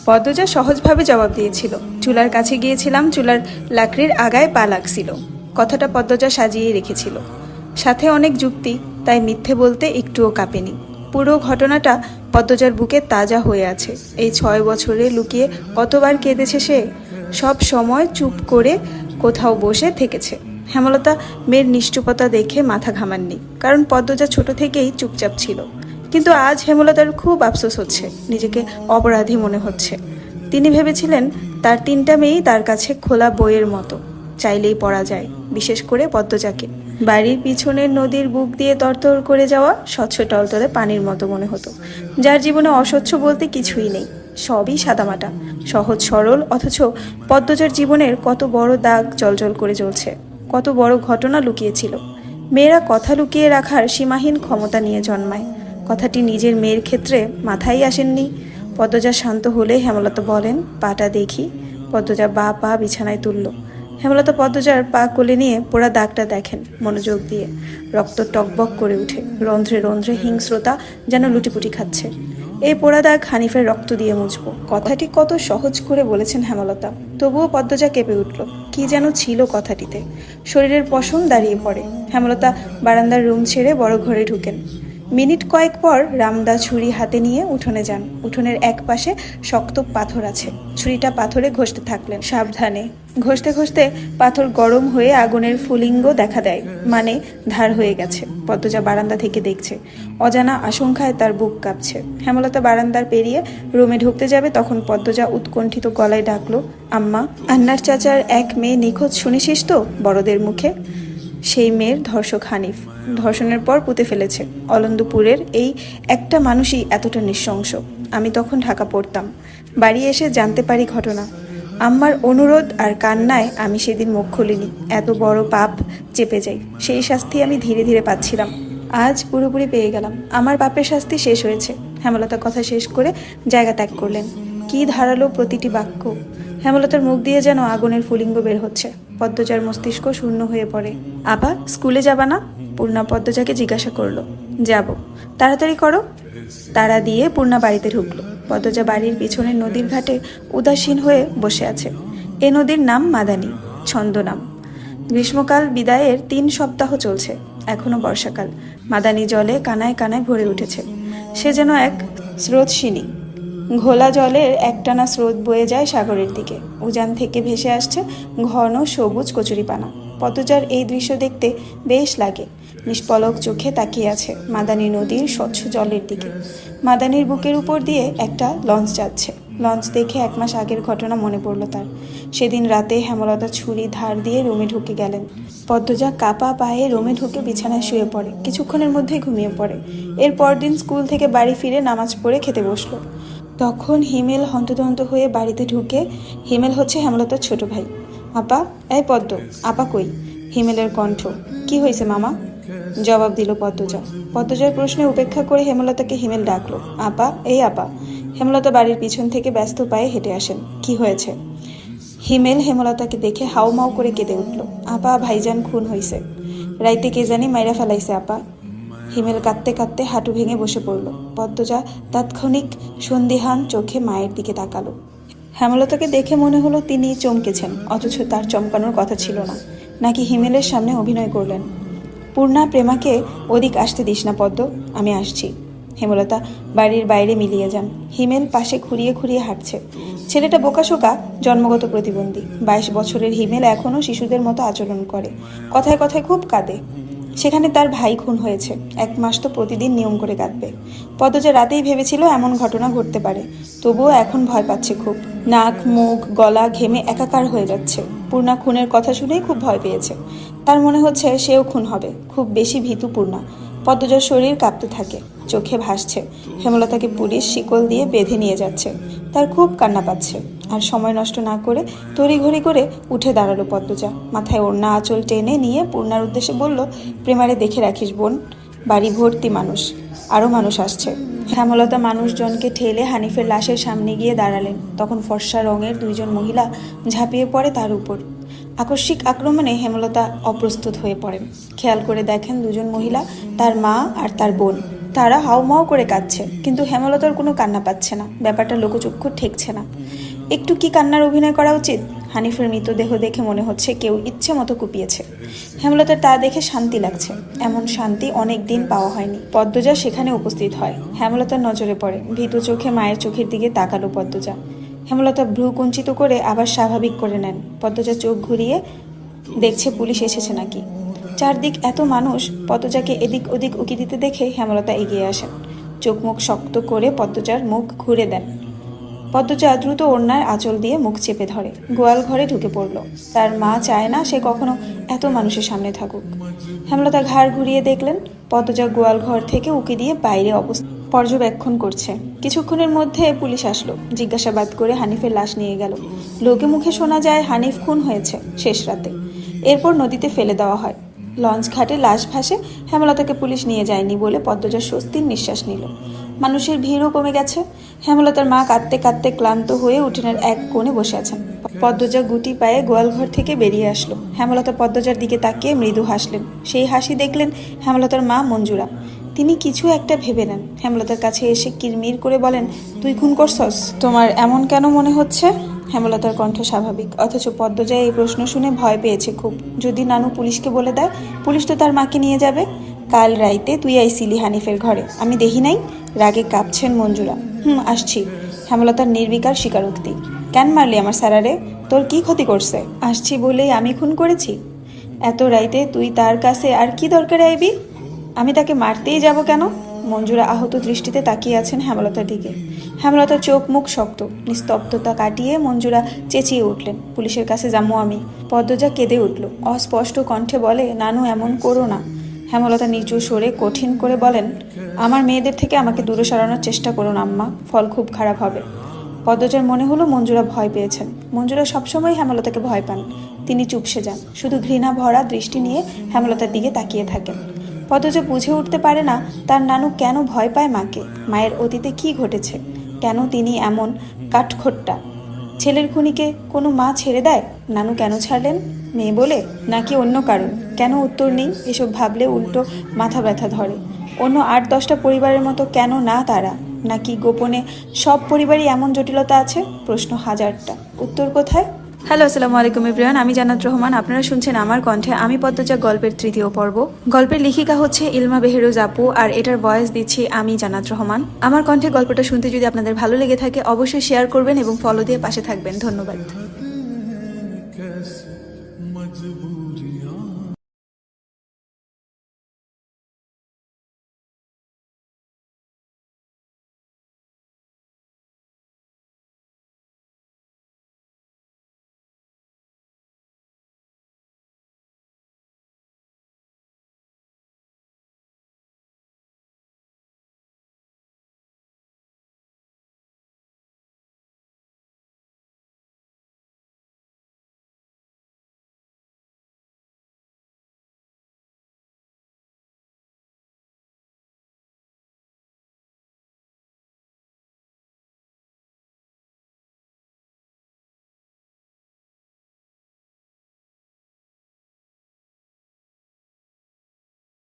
পদ্মজা সহজভাবে জবাব দিয়েছিল। চুলার কাছে গিয়েছিলাম, চুলার লাকড়ির আগায় পা লাগছিল। কথাটা পদ্মজা সাজিয়ে রেখেছিল, সাথে অনেক যুক্তি, তাই মিথ্যে বলতে একটুও কাঁপেনি। পুরো ঘটনাটা পদ্মজার বুকে তাজা হয়ে আছে। এই 6 বছরে লুকিয়ে কতবার কেঁদেছে সে। সব সময় চুপ করে কোথাও বসে থেকেছে। হেমলতা মেয়ের নিষ্ঠুপতা দেখে মাথা ঘামাননি, কারণ পদ্মজা ছোট থেকেই চুপচাপ ছিল। কিন্তু আজ হেমলতার খুব আফসোস হচ্ছে, নিজেকে অপরাধী মনে হচ্ছে। তিনি ভেবেছিলেন তার 3টা মেয়েই তার কাছে খোলা বইয়ের মতো, চাইলেই পড়া যায়, বিশেষ করে পদ্মজাকে। বাড়ির পিছনের নদীর বুক দিয়ে তরতর করে যাওয়া স্বচ্ছ টলতলে পানির মতো মনে হতো, যার জীবনে অস্বচ্ছ বলতে কিছুই নেই, সবই সাদামাটা, সহজ সরল। অথচ পদ্মজার জীবনের কত বড় দাগ জলজল করে জ্বলছে, কত বড় ঘটনা লুকিয়েছিল। মেয়েরা কথা লুকিয়ে রাখার সীমাহীন ক্ষমতা নিয়ে জন্মায়। কথাটি নিজের মেয়ের ক্ষেত্রে মাথায় আসেননি। পদ্মজা শান্ত হলে হেমলতা বলেন, পাটা দেখি। পদ্মজা পা বিছানায় তুলল। হেমলতা পদ্মজার পা কোলে নিয়ে পোড়া দাগটা দেখেন মনোযোগ দিয়ে। রক্ত টকবক করে উঠে, রন্ধ্রে রন্ধ্রে হিংস্রতা যেন লুটিপুটি খাচ্ছে। এই পোড়া দাগ হানিফের রক্ত দিয়ে মুছবো। কথাটি কত সহজ করে বলেছেন হেমলতা, তবুও পদ্মজা কেঁপে উঠল। কি যেন ছিল কথাটিতে। শরীরের পশম দাঁড়িয়ে পড়ে। হেমলতা বারান্দার রুম ছেড়ে বড় ঘরে ঢুকেন। মিনিট কয়েক পর রামদা ছুরি হাতে নিয়ে উঠোনে যান। উঠোনের এক পাশে শক্ত পাথর আছে, ছুরিটা পাথরে ঘষতে থাকলেন সাবধানে। ঘষতে ঘষতে পাথর গরম হয়ে আগুনের ফুলিঙ্গ দেখা দেয়, মানে ধার হয়ে গেছে। পদ্মজা বারান্দা থেকে দেখছে, অজানা আশঙ্কায় তার বুক কাঁপছে। হেমলতা বারান্দার পেরিয়ে রুমে ঢুকতে যাবে, তখন পদ্মজা উৎকণ্ঠিত গলায় ডাকলো, আম্মা। আন্নার চাচার এক মেয়ে নিখোঁজ শুনেছিস তো বড়দের মুখে? সেই মেয়ের ধর্ষক হানিফ, ধর্ষণের পর পুঁতে ফেলেছে। অলন্দপুরের এই একটা মানুষই এতটা নৃশংস। আমি তখন ঢাকা পড়তাম, বাড়ি এসে জানতে পারি ঘটনা। আম্মার অনুরোধ আর কান্নায় আমি সেদিন মুখ খুলিনি। এত বড় পাপ চেপে যাই, সেই শাস্তি আমি ধীরে ধীরে পাচ্ছিলাম। আজ পুরোপুরি পেয়ে গেলাম, আমার পাপের শাস্তি শেষ হয়েছে। হেমলতা কথা শেষ করে জায়গা ত্যাগ করলেন। কি ধারালো প্রতিটি বাক্য! হেমলতার মুখ দিয়ে যেন আগুনের ফুলিঙ্গ বের হচ্ছে। পদ্মজার মস্তিষ্ক শূন্য হয়ে পড়ে। আপা, স্কুলে যাবা না? পূর্ণা পদ্মজাকে জিজ্ঞাসা করলো। যাব। তাড়াতাড়ি করো। তাড়া দিয়ে পূর্ণা বাড়িতে ঢুকলো। পদ্মজা বাড়ির পিছনের নদীর ঘাটে উদাসীন হয়ে বসে আছে। এ নদীর নাম মাদানী, ছন্দনাম। গ্রীষ্মকাল বিদায়ের 3 সপ্তাহ চলছে, এখনো বর্ষাকাল। মাদানী জলে কানায় কানায় ভরে উঠেছে। সে যেন এক স্রোতস্বিনী। ঘোলা জলের একটানা স্রোত বয়ে যায় সাগরের দিকে। উজান থেকে ভেসে আসছে ঘন সবুজ কচুরিপানা। পদ্মজার এই দৃশ্য দেখতে বেশ লাগে। নিষ্পলক চোখে তাকিয়ে আছে মাদানী নদীর স্বচ্ছ জলের দিকে। মাদানীর বুকের উপর দিয়ে একটা লঞ্চ যাচ্ছে। লঞ্চ দেখে 1 মাস আগের ঘটনা মনে পড়ল তার। সেদিন রাতে হেমলতা ছুরি ধার দিয়ে রুমে ঢুকে গেলেন। পদ্মজা কাপা পায়ে রুমে ঢুকে বিছানায় শুয়ে পড়ে, কিছুক্ষণের মধ্যেই ঘুমিয়ে পড়ে। এর পরদিন স্কুল থেকে বাড়ি ফিরে নামাজ পড়ে খেতে বসলো। তখন হিমেল হন্তদন্ত হয়ে বাড়িতে ঢুকে। হিমেল হচ্ছে হেমলতার ছোট ভাই। আপা, এই পদ্ম, আপা কই? হিমেলের কণ্ঠ। কি হয়েছে মামা? জবাব দিল পদ্মজা। পদ্মজার প্রশ্নে উপেক্ষা করে হেমলতাকে হিমেল ডাকলো। আপা, এই আপা। হেমলতা বাড়ির পিছন থেকে ব্যস্ত পায়ে হেঁটে আসেন। কি হয়েছে? হিমেল হেমলতাকে দেখে হাউমাউ করে কেঁদে উঠল। আপা, ভাইজান খুন হইছে। রাইতে কে জানি মাইরা ফেলাইছে আপা। হিমেল কাঁদতে কাঁদতে হাঁটু ভেঙে বসে পড়ল। পদ্মজা তাৎক্ষণিক সন্দিহান চোখে মায়ের দিকে তাকালো। হেমলতাকে দেখে মনে হলো তিনি চমকেছেন, অথচ তার চমকানোর কথা ছিল না। নাকি হিমেলের সামনে অভিনয় করলেন। পূর্ণা, প্রেমাকে ওদিক আসতে দিস না পদ্ম, আমি আসছি। হেমলতা বাড়ির বাইরে মিলিয়ে যান। হিমেল পাশে খুঁড়িয়ে খুঁড়িয়ে হাঁটছে। ছেলেটা বোকাশোকা, জন্মগত প্রতিবন্ধী। 22 বছরের হিমেল এখনও শিশুদের মতো আচরণ করে, কথায় কথায় খুব কাঁদে। সেখানে তার ভাই খুন হয়েছে, 1 মাস তো প্রতিদিন নিয়ম করে কাঁদবে। পদ্মজা রাতেই ভেবেছিল এমন ঘটনা ঘটতে পারে, তবুও এখন ভয় পাচ্ছে খুব। নাক, মুখ, গলা ঘেমে একাকার হয়ে যাচ্ছে। পূর্ণা খুনের কথা শুনেই খুব ভয় পেয়েছে। তার মনে হচ্ছে সেও খুন হবে। খুব বেশি ভীতু পূর্ণা। পদ্মজার শরীর কাঁপতে থাকে, চোখে ভাসছে হেমলতাকে পুলিশ শিকল দিয়ে বেঁধে নিয়ে যাচ্ছে। তার খুব কান্না পাচ্ছে। আর সময় নষ্ট না করে তড়িঘড়ি করে উঠে দাঁড়ালো পদ্মজা। মাথায় ওড়না আঁচল টেনে নিয়ে পূর্ণার উদ্দেশ্যে বলল, প্রেমারে দেখে রাখিস বোন, বাড়ি ভর্তি মানুষ, আরও মানুষ আসছে। হেমলতা মানুষজনকে ঠেলে হানিফের লাশের সামনে গিয়ে দাঁড়ালেন। তখন ফর্সা রঙের 2 জন মহিলা ঝাঁপিয়ে পড়ে তার উপর। আকস্মিক আক্রমণে হেমলতা অপ্রস্তুত হয়ে পড়েন। খেয়াল করে দেখেন 2 জন মহিলা তার মা আর তার বোন। তারা হাউমাউ করে কাঁদছে, কিন্তু হেমলতার কোনো কান্না পাচ্ছে না। ব্যাপারটা লোকচক্ষু ঠেকছে না। একটু কি কান্নার অভিনয় করা উচিত? হানিফের মৃতদেহ দেখে মনে হচ্ছে কেউ ইচ্ছে মতো কুপিয়েছে। হেমলতার তা দেখে শান্তি লাগছে। এমন শান্তি অনেক দিন পাওয়া হয়নি। পদ্মজা সেখানে উপস্থিত হয়। হেমলতার নজরে পড়ে। ভীতু চোখে মায়ের চোখের দিকে তাকালো পদ্মজা। হেমলতা ভ্রু কুঞ্চিত করে আবার স্বাভাবিক করে নেন। পদ্মজা চোখ ঘুরিয়ে দেখছে পুলিশ এসেছে নাকি। চারদিক এত মানুষ। পদ্মজাকে এদিক ওদিক উকি দিতে দেখে হেমলতা এগিয়ে আসেন। চোখ মুখ শক্ত করে পদ্মজার মুখ ঘুরে দেন। পদ্মজা দ্রুত ওড়নার আঁচল দিয়ে মুখ চেপে ধরে। গোয়াল ঘরে ঢুকে পড়ল। তার মা চায় না সে কখনো এত মানুষের সামনে থাকুক। হেমলতা ঘাড় ঘুরিয়ে দেখলেন পদ্মজা গোয়াল ঘর থেকে উকি দিয়ে বাইরে অবস্থা পর্যবেক্ষণ করছে। কিছুক্ষণের মধ্যে পুলিশ আসলো। জিজ্ঞাসাবাদ করে হানিফের লাশ নিয়ে গেল। লোকে মুখে শোনা যায় হানিফ খুন হয়েছে শেষ রাতে। এরপর নদীতে ফেলে দেওয়া হয়। লঞ্চ ঘাটে লাশ ভাসে। হেমলতাকে পুলিশ নিয়ে যায়নি বলে পদ্মজা স্বস্তির নিঃশ্বাস নিল। মানুষের ভিড়ও কমে গেছে। হেমলতার মা কাঁদতে কাঁদতে ক্লান্ত হয়ে উঠোনের এক কোণে বসে আছেন। পদ্মজা গুটি পায়ে গোয়ালঘর থেকে বেরিয়ে আসলো। হেমলতা পদ্মজার দিকে তাকিয়ে মৃদু হাসলেন। সেই হাসি দেখলেন হেমলতার মা মঞ্জুরা। তিনি কিছু একটা ভেবে নেন। হেমলতার কাছে এসে কিরমির করে বলেন, তুই খুন করছস? তোমার এমন কেন মনে হচ্ছে? হেমলতার কণ্ঠ স্বাভাবিক, অথচ পদ্মজা এই প্রশ্ন শুনে ভয় পেয়েছে খুব। যদি নানু পুলিশকে বলে দেয়? পুলিশ তো তার মাকে নিয়ে যাবে। কাল রাইতে তুই আইছিলি হানিফের ঘরে, আমি দেখি নাই? রাগে কাঁপছেন মঞ্জুরা। আসছি। হেমলতার নির্বিকার স্বীকারোক্তি। কেন মারলি আমার স্যারারে? তোর কি ক্ষতি করছে? আসছি বলেই আমি খুন করেছি? এত রাইতে তুই তার কাছে আর কি দরকারে আইবি? আমি তাকে মারতেই যাব কেন? মঞ্জুরা আহত দৃষ্টিতে তাকিয়ে আছেন হেমলতার দিকে। হেমলতার চোখ মুখ শক্ত। নিস্তব্ধতা কাটিয়ে মঞ্জুরা চেঁচিয়ে উঠলেন, পুলিশের কাছে যাবো আমি। পদ্মজা কেঁদে উঠল। অস্পষ্ট কণ্ঠে বলে, নানু এমন করো না। হেমলতা নিচু সরে কঠিন করে বলেন, আমার মেয়েদের থেকে আমাকে দূরে সরানোর চেষ্টা করুন আম্মা, ফল খুব খারাপ হবে। পদ্মজার মনে হলো মঞ্জুরা ভয় পেয়েছেন। মঞ্জুরা সবসময় হেমলতাকে ভয় পান। তিনি চুপসে যান, শুধু ঘৃণা ভরা দৃষ্টি নিয়ে হেমলতার দিকে তাকিয়ে থাকেন। পদ্মজা বুঝে উঠতে পারে না তার নানু কেন ভয় পায় মাকে। মায়ের অতীতে কি ঘটেছে? কেন তিনি এমন কাঠখোট্টা? ছেলের খুনিকে কোনো মা ছেড়ে দেয়? নানু কেন ছাড়লেন? মেয়ে বলে, নাকি অন্য কারণ? কেন উত্তর নেই? এসব ভাবলে উল্টো মাথা ব্যথা ধরে। অন্য ৮-১০টা পরিবারের মতো কেন না তারা? নাকি গোপনে সব পরিবারই এমন জটিলতা আছে? প্রশ্ন হাজারটা, উত্তর কোথায়? হ্যালো, আসসালামু আলাইকুম এভরিওয়ান। আমি জান্নাত রহমান। আপনারা শুনছেন আমার কণ্ঠে আমি পদ্মজা গল্পের ৩য় পর্ব। গল্পের লেখিকা হচ্ছে ইলমা বেহেরোজ আপু, আর এটার ভয়েস দিচ্ছি আমি জান্নাত রহমান। আমার কণ্ঠে গল্পটা শুনতে যদি আপনাদের ভালো লেগে থাকে অবশ্যই শেয়ার করবেন এবং ফলো দিয়ে পাশে থাকবেন। ধন্যবাদ।